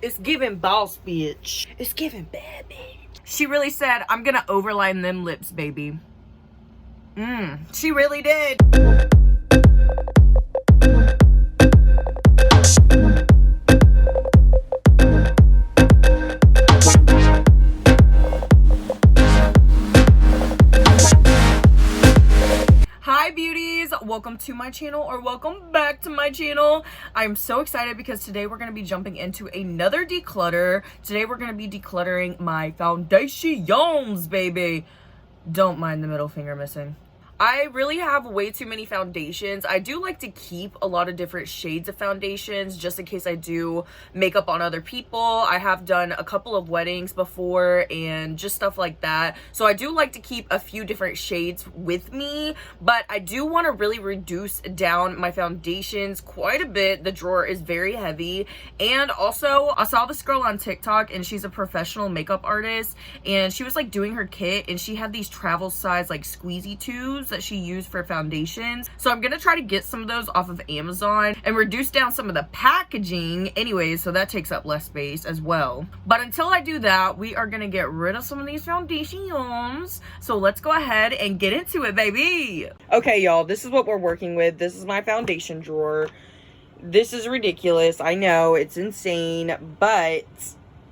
It's giving boss bitch. It's giving bad bitch. She really said, I'm gonna overline them lips, baby. She really did. Hi beauties, welcome to my channel, or welcome back to my channel. I'm so excited because today we're going to be jumping into another declutter. Today we're going to be decluttering my foundations, baby. Don't mind the middle finger missing. I really have way too many foundations. I do like to keep a lot of different shades of foundations just in case I do makeup on other people. I have done a couple of weddings before and just stuff like that. So I do like to keep a few different shades with me, but I do want to really reduce down my foundations quite a bit. The drawer is very heavy. And also, I saw this girl on TikTok and she's a professional makeup artist, and she was like doing her kit and she had these travel size like squeezy tubes that she used for foundations. So I'm gonna try to get some of those off of Amazon and reduce down some of the packaging anyways, so that takes up less space as well. But until I do that, we are gonna get rid of some of these foundations. So let's go ahead and get into it, baby. Okay, y'all, this is what we're working with. This is my foundation drawer. This is ridiculous. I know, it's insane, but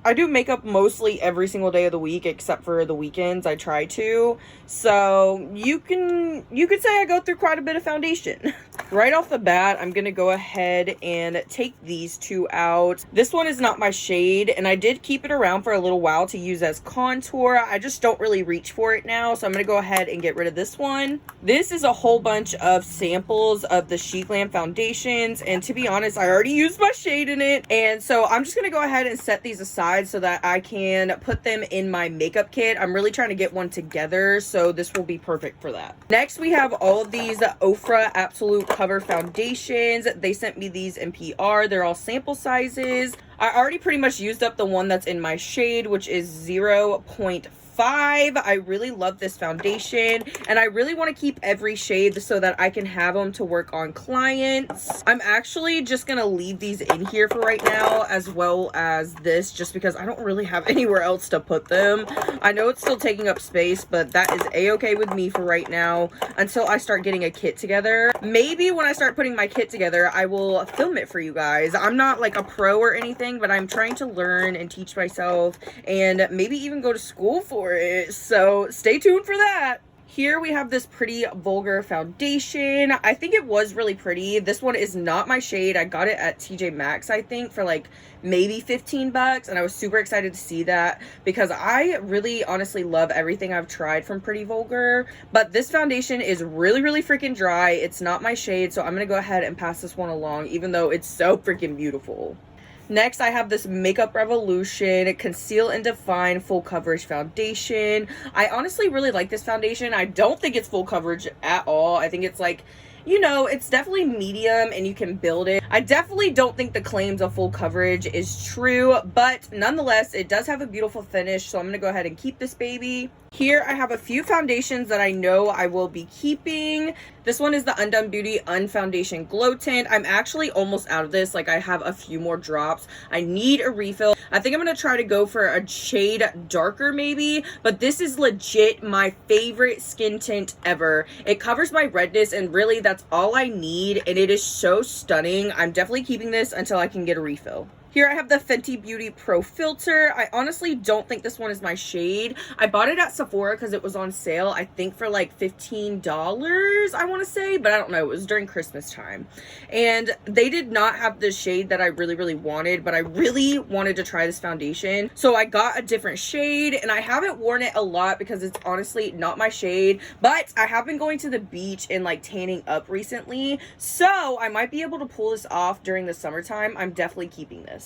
I do makeup mostly every single day of the week except for the weekends. I try to. So you could say I go through quite a bit of foundation. Right off the bat, I'm going to go ahead and take these two out. This one is not my shade, and I did keep it around for a little while to use as contour. I just don't really reach for it now, so I'm going to go ahead and get rid of this one. This is a whole bunch of samples of the Chic Glam foundations, and to be honest, I already used my shade in it, and so I'm just going to go ahead and set these aside so that I can put them in my makeup kit. I'm really trying to get one together, so this will be perfect for that. Next, we have all of these Ofra Absolute Cover foundations. They sent me these in PR. They're all sample sizes. I already pretty much used up the one that's in my shade, which is 0.5. I really love this foundation, and I really want to keep every shade so that I can have them to work on clients. I'm actually just gonna leave these in here for right now, as well as this, just because I don't really have anywhere else to put them. I know it's still taking up space, but that is a-okay with me for right now until I start getting a kit together. Maybe when I start putting my kit together, I will film it for you guys. I'm not like a pro or anything, but I'm trying to learn and teach myself, and maybe even go to school for it, so stay tuned for that. Here we have this Pretty Vulgar foundation. I think it was really pretty. This one is not my shade. I got it at TJ Maxx, I think, for like maybe 15 bucks, and I was super excited to see that because I really honestly love everything I've tried from Pretty Vulgar, but this foundation is really freaking dry. It's not my shade, so I'm gonna go ahead and pass this one along, even though it's so freaking beautiful. Next, I have this Makeup Revolution Conceal and Define Full Coverage Foundation. I honestly really like this foundation. I don't think it's full coverage at all. I think it's like, you know, it's definitely medium and you can build it. I definitely don't think the claims of full coverage is true, but nonetheless, it does have a beautiful finish, so I'm going to go ahead and keep this baby. Here I have a few foundations that I know I will be keeping. This one is the Undone Beauty Unfoundation Glow Tint. I'm actually almost out of this. Like, I have a few more drops. I need a refill. I think I'm going to try to go for a shade darker maybe, but this is legit my favorite skin tint ever. It covers my redness, and really that's all I need, and it is so stunning. I'm definitely keeping this until I can get a refill. Here I have the Fenty Beauty Pro Filter. I honestly don't think this one is my shade. I bought it at Sephora because it was on sale, I think for like $15, I want to say, but I don't know. It was during Christmas time. And they did not have the shade that I really wanted, but I really wanted to try this foundation. So I got a different shade, and I haven't worn it a lot because it's honestly not my shade, but I have been going to the beach and like tanning up recently, so I might be able to pull this off during the summertime. I'm definitely keeping this.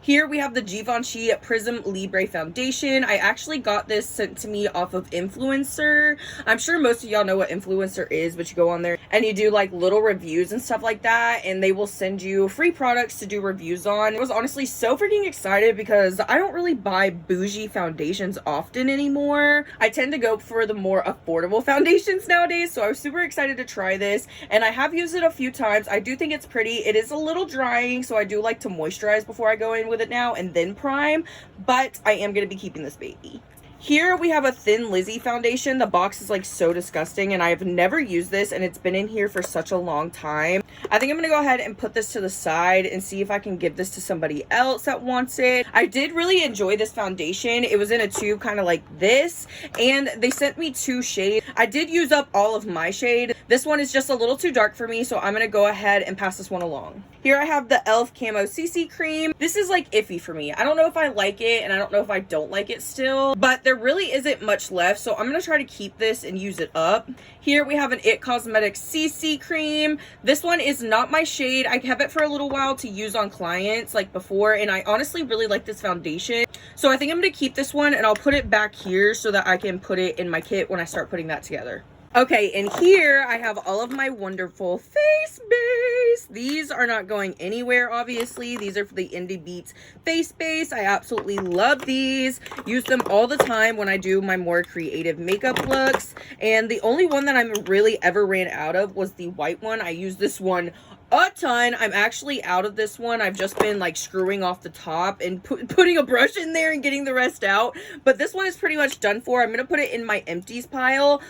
Here we have the Givenchy Prism Libre Foundation. I actually got this sent to me off of Influencer. I'm sure most of y'all know what Influencer is, but you go on there and you do like little reviews and stuff like that, and they will send you free products to do reviews on. I was honestly so freaking excited because I don't really buy bougie foundations often anymore. I tend to go for the more affordable foundations nowadays, so I was super excited to try this, and I have used it a few times. I do think it's pretty. It is a little drying, so I do like to moisturize before I go in with with it now and then prime, but I am going to be keeping this baby. Here we have a Thin Lizzy foundation. The box is like so disgusting and I have never used this and it's been in here for such a long time. I think I'm gonna go ahead and put this to the side and see if I can give this to somebody else that wants it. I did really enjoy this foundation. It was in a tube kind of like this and they sent me 2 shades. I did use up all of my shade. This one is just a little too dark for me, so I'm gonna go ahead and pass this one along. Here I have the e.l.f. Camo CC Cream. This is like iffy for me. I don't know if I like it and I don't know if I don't like it still, but there really isn't much left, so I'm gonna try to keep this and use it up. Here we have an IT Cosmetics CC Cream. This one is not my shade. I kept it for a little while to use on clients like before, and I honestly really like this foundation. So I think I'm gonna keep this one and I'll put it back here so that I can put it in my kit when I start putting that together. Okay, and here I have all of my wonderful face base. These are not going anywhere, obviously. These are for the Indie Beats face base. I absolutely love these. Use them all the time when I do my more creative makeup looks. And the only one that I'm really ever ran out of was the white one. I use this one a ton. I'm actually out of this one. I've just been like screwing off the top and putting a brush in there and getting the rest out. But this one is pretty much done for. I'm going to put it in my empties pile.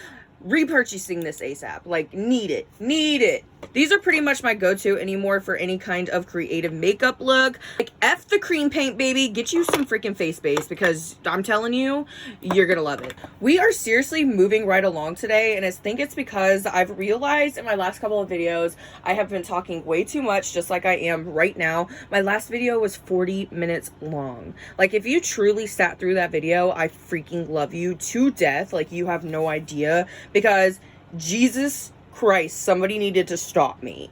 Repurchasing this ASAP. Like, need it. These are pretty much my go-to anymore for any kind of creative makeup look. Like, F the cream paint, baby. Get you some freaking face base because I'm telling you, you're gonna love it. We are seriously moving right along today, and I think it's because I've realized in my last couple of videos, I have been talking way too much, just like I am right now. My last video was 40 minutes long. Like, if you truly sat through that video, I freaking love you to death. Like, you have no idea, because Jesus Christ, somebody needed to stop me.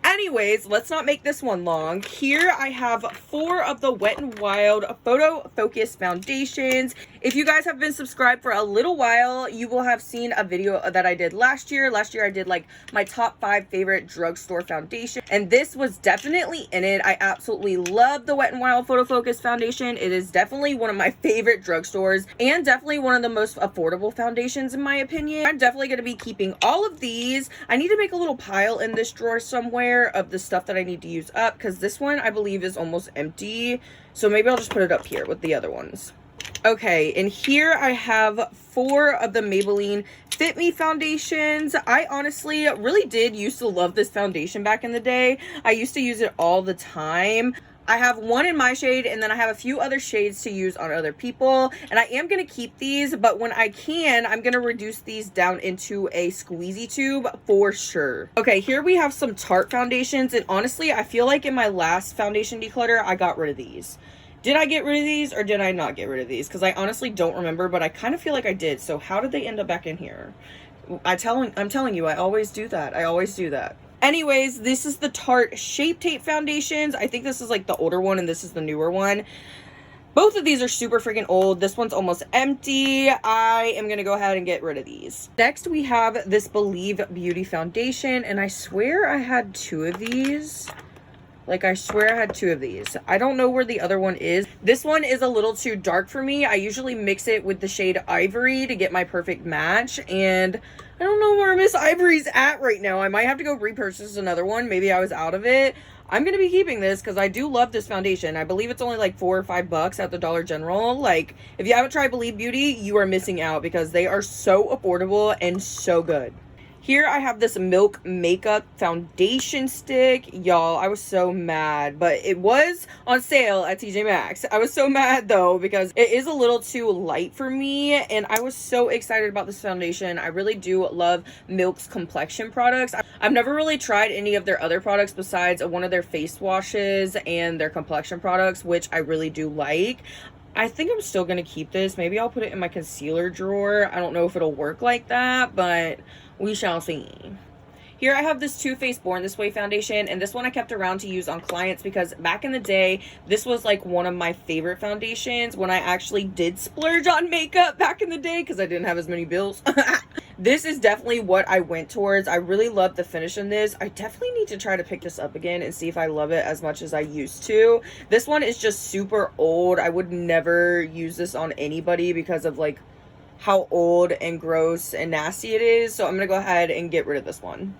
Anyways, let's not make this one long. Here I have 4 of the Wet n Wild Photo Focus foundations. If you guys have been subscribed for a little while, you will have seen a video that I did last year. Last year I did like my top 5 favorite drugstore foundation, and this was definitely in it. I absolutely love the Wet n Wild Photo Focus foundation. It is definitely one of my favorite drugstores and definitely one of the most affordable foundations in my opinion. I'm definitely going to be keeping all of these. I need to make a little pile in this drawer somewhere of the stuff that I need to use up, because this one I believe is almost empty, so maybe I'll just put it up here with the other ones. Okay, and here I have 4 of the Maybelline Fit Me foundations. I honestly really did used to love this foundation back in the day. I used to use it all the time. I have one in my shade, and then I have a few other shades to use on other people, and I am going to keep these, but when I can, I'm going to reduce these down into a squeezy tube for sure. Okay, here we have some Tarte foundations, and honestly, I feel like in my last foundation declutter, I got rid of these. Did I get rid of these, or did I not get rid of these? Because I honestly don't remember, but I kind of feel like I did, so how did they end up back in here? I'm telling you, I always do that. I always do that. Anyways, this is the Tarte Shape Tape foundations. I think this is like the older one and this is the newer one. Both of these are super freaking old. This one's almost empty. I am going to go ahead and get rid of these. Next, we have this Believe Beauty foundation, and I swear I had 2 of these. Like, I swear I had 2 of these. I don't know where the other one is. This one is a little too dark for me. I usually mix it with the shade Ivory to get my perfect match, and I don't know where Miss Ivory's at right now. I might have to go repurchase another one. Maybe I was out of it. I'm going to be keeping this because I do love this foundation. I believe it's only like $4 or $5 at the Dollar General. Like, if you haven't tried Believe Beauty, you are missing out because they are so affordable and so good. Here I have this Milk Makeup Foundation Stick. Y'all, I was so mad, but it was on sale at TJ Maxx. I was so mad though because it is a little too light for me, and I was so excited about this foundation. I really do love Milk's complexion products. I've never really tried any of their other products besides one of their face washes and their complexion products, which I really do like. I think I'm still going to keep this. Maybe I'll put it in my concealer drawer. I don't know if it'll work like that, but we shall see. Here I have this Too Faced Born This Way foundation, and this one I kept around to use on clients because back in the day, this was like one of my favorite foundations when I actually did splurge on makeup back in the day because I didn't have as many bills. This is definitely what I went towards. I really love the finish in this. I definitely need to try to pick this up again and see if I love it as much as I used to. This one is just super old. I would never use this on anybody because of like how old and gross and nasty it is. So I'm going to go ahead and get rid of this one.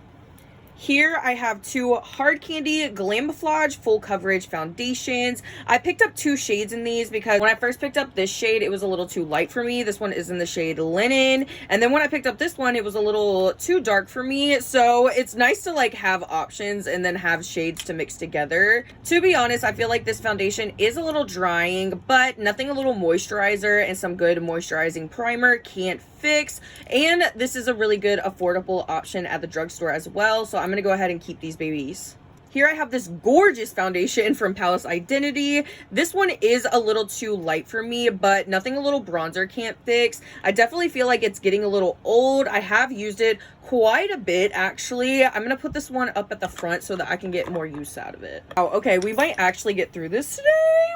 Here I have two Hard Candy Glamouflage Full Coverage Foundations. I picked up two shades in these because when I first picked up this shade, it was a little too light for me. This one is in the shade Linen. And then when I picked up this one, it was a little too dark for me. So it's nice to like have options and then have shades to mix together. To be honest, I feel like this foundation is a little drying, but nothing a little moisturizer and some good moisturizing primer can't fix. And this is a really good affordable option at the drugstore as well. So I'm gonna go ahead and keep these babies. Here I have this gorgeous foundation from Palace Identity. This one is a little too light for me, but nothing a little bronzer can't fix. I definitely feel like it's getting a little old. I have used it quite a bit actually. I'm gonna put this one up at the front so that I can get more use out of it. Oh, okay, we might actually get through this today.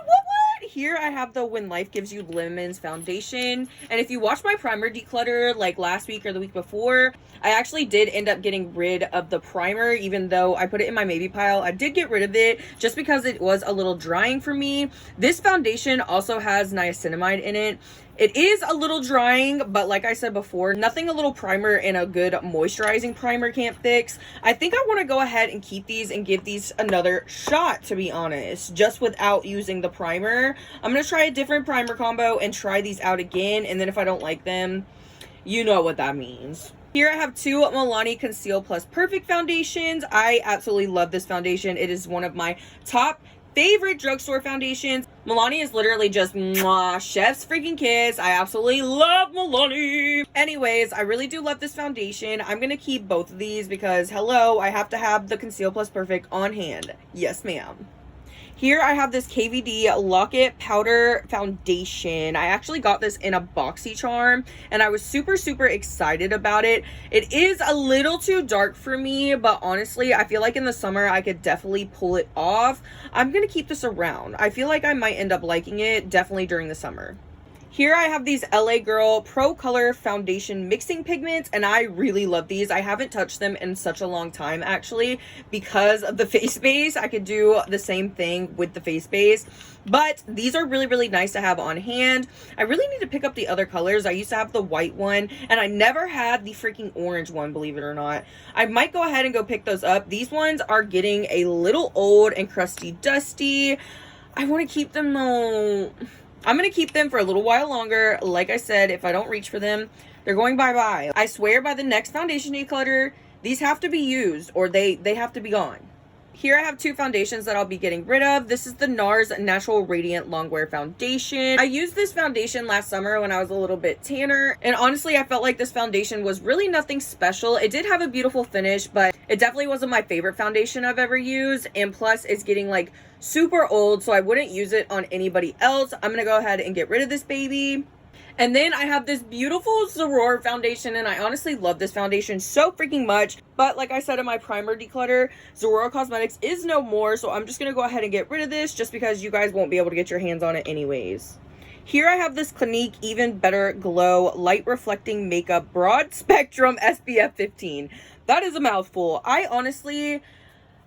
What? Here I have the When Life Gives You Lemons foundation, and if you watched my primer declutter like last week or the week before, I actually did end up getting rid of the primer. Even though I put it in my maybe pile, I did get rid of it just because it was a little drying for me. This foundation also has niacinamide in it. It is a little drying, but like I said before, nothing a little primer and a good moisturizing primer can't fix. I think I want to go ahead and keep these and give these another shot, to be honest, just without using the primer. I'm going to try a different primer combo and try these out again, and then if I don't like them, you know what that means. Here I have two Milani Conceal Plus Perfect foundations. I absolutely love this foundation. It is one of my top favorite drugstore foundations. Milani is literally just mwah, chef's freaking kiss. I absolutely love Milani. Anyways, I really do love this foundation. I'm gonna keep both of these because hello, I have to have the Conceal Plus Perfect on hand. Yes, ma'am. Here I have this KVD Lock-It Powder Foundation. I actually got this in a BoxyCharm and I was super excited about it. It is a little too dark for me, but honestly, I feel like in the summer I could definitely pull it off. I'm gonna keep this around. I feel like I might end up liking it definitely during the summer. Here I have these LA Girl Pro Color Foundation Mixing Pigments, and I really love these. I haven't touched them in such a long time, actually, because of the face base. I could do the same thing with the face base, but these are really nice to have on hand. I really need to pick up the other colors. I used to have the white one, and I never had the freaking orange one, believe it or not. I might go ahead and go pick those up. These ones are getting a little old and crusty dusty. I want to keep them though. I'm going to keep them for a little while longer. Like I said, if I don't reach for them, they're going bye-bye. I swear by the next foundation declutter, these have to be used or they have to be gone. Here I have two foundations that I'll be getting rid of. This is the NARS Natural Radiant Longwear Foundation. I used this foundation last summer when I was a little bit tanner, and honestly I felt like this foundation was really nothing special. It did have a beautiful finish, but it definitely wasn't my favorite foundation I've ever used, and plus it's getting like super old, so I wouldn't use it on anybody else. I'm gonna go ahead and get rid of this baby. And then I have this beautiful Zoror foundation, and I honestly love this foundation so freaking much. But like I said in my primer declutter, Zoror Cosmetics is no more, so I'm just going to go ahead and get rid of this just because you guys won't be able to get your hands on it anyways. Here I have this Clinique Even Better Glow Light Reflecting Makeup Broad Spectrum SPF 15. That is a mouthful. I honestly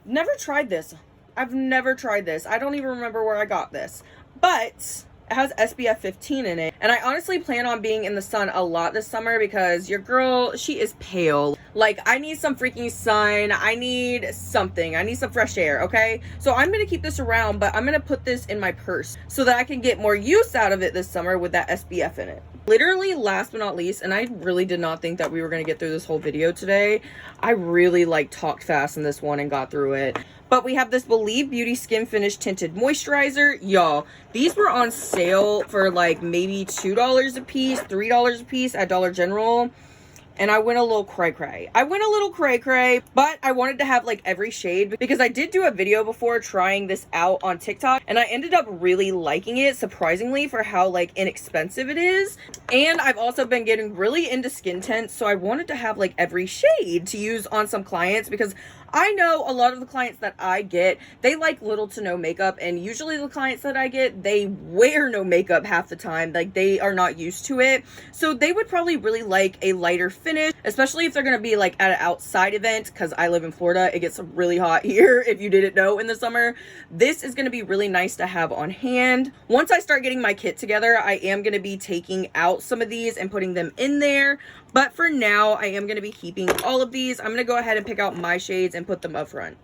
never tried this. I've never tried this. I don't even remember where I got this. But it has SPF 15 in it, and I honestly plan on being in the sun a lot this summer because your girl, she is pale. Like, I need some freaking sun. I need something. I need some fresh air, okay? So I'm gonna keep this around, but I'm gonna put this in my purse so that I can get more use out of it this summer with that SPF in it. Literally, last but not least, and I really did not think that we were gonna get through this whole video today. I really like talked fast in this one and got through it. But we have this Believe Beauty Skin Finish Tinted Moisturizer. Y'all, these were on sale for like maybe $2 a piece, $3 a piece at Dollar General. And I went a little cray-cray. I went a little cray-cray, but I wanted to have like every shade because I did do a video before trying this out on TikTok, and I ended up really liking it, surprisingly, for how like inexpensive it is. And I've also been getting really into skin tints, so I wanted to have like every shade to use on some clients because I know a lot of the clients that I get, they like little to no makeup, and usually the clients that I get, they wear no makeup half the time. Like, they are not used to it. So they would probably really like a lighter finish, especially if they're going to be like at an outside event, because I live in Florida. It gets really hot here, if you didn't know, in the summer. This is going to be really nice to have on hand. Once I start getting my kit together, I am going to be taking out some of these and putting them in there. But for now, I am going to be keeping all of these. I'm going to go ahead and pick out my shades and put them up front.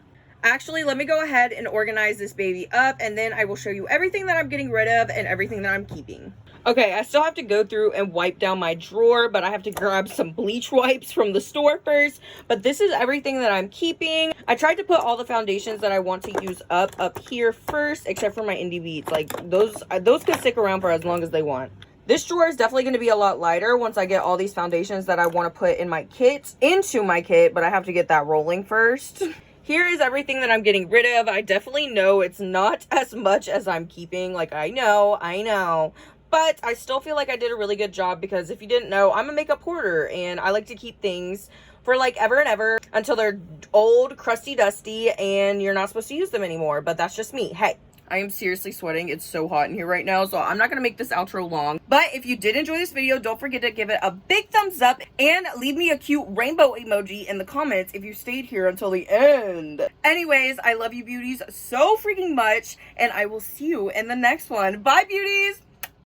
Actually, let me go ahead and organize this baby up, and then I will show you everything that I'm getting rid of and everything that I'm keeping. Okay, I still have to go through and wipe down my drawer, but I have to grab some bleach wipes from the store first. But this is everything that I'm keeping. I tried to put all the foundations that I want to use up here first, except for my indie beads. Like, those can stick around for as long as they want. This drawer is definitely going to be a lot lighter once I get all these foundations that I want to put in my kit into my kit, but I have to get that rolling first. Here is everything that I'm getting rid of. I definitely know it's not as much as I'm keeping. Like, I know. But I still feel like I did a really good job because if you didn't know, I'm a makeup hoarder and I like to keep things for like ever and ever until they're old, crusty, dusty, and you're not supposed to use them anymore. But that's just me. Hey. I am seriously sweating. It's so hot in here right now, so I'm not going to make this outro long. But if you did enjoy this video, don't forget to give it a big thumbs up and leave me a cute rainbow emoji in the comments if you stayed here until the end. Anyways, I love you beauties so freaking much, and I will see you in the next one. Bye, beauties!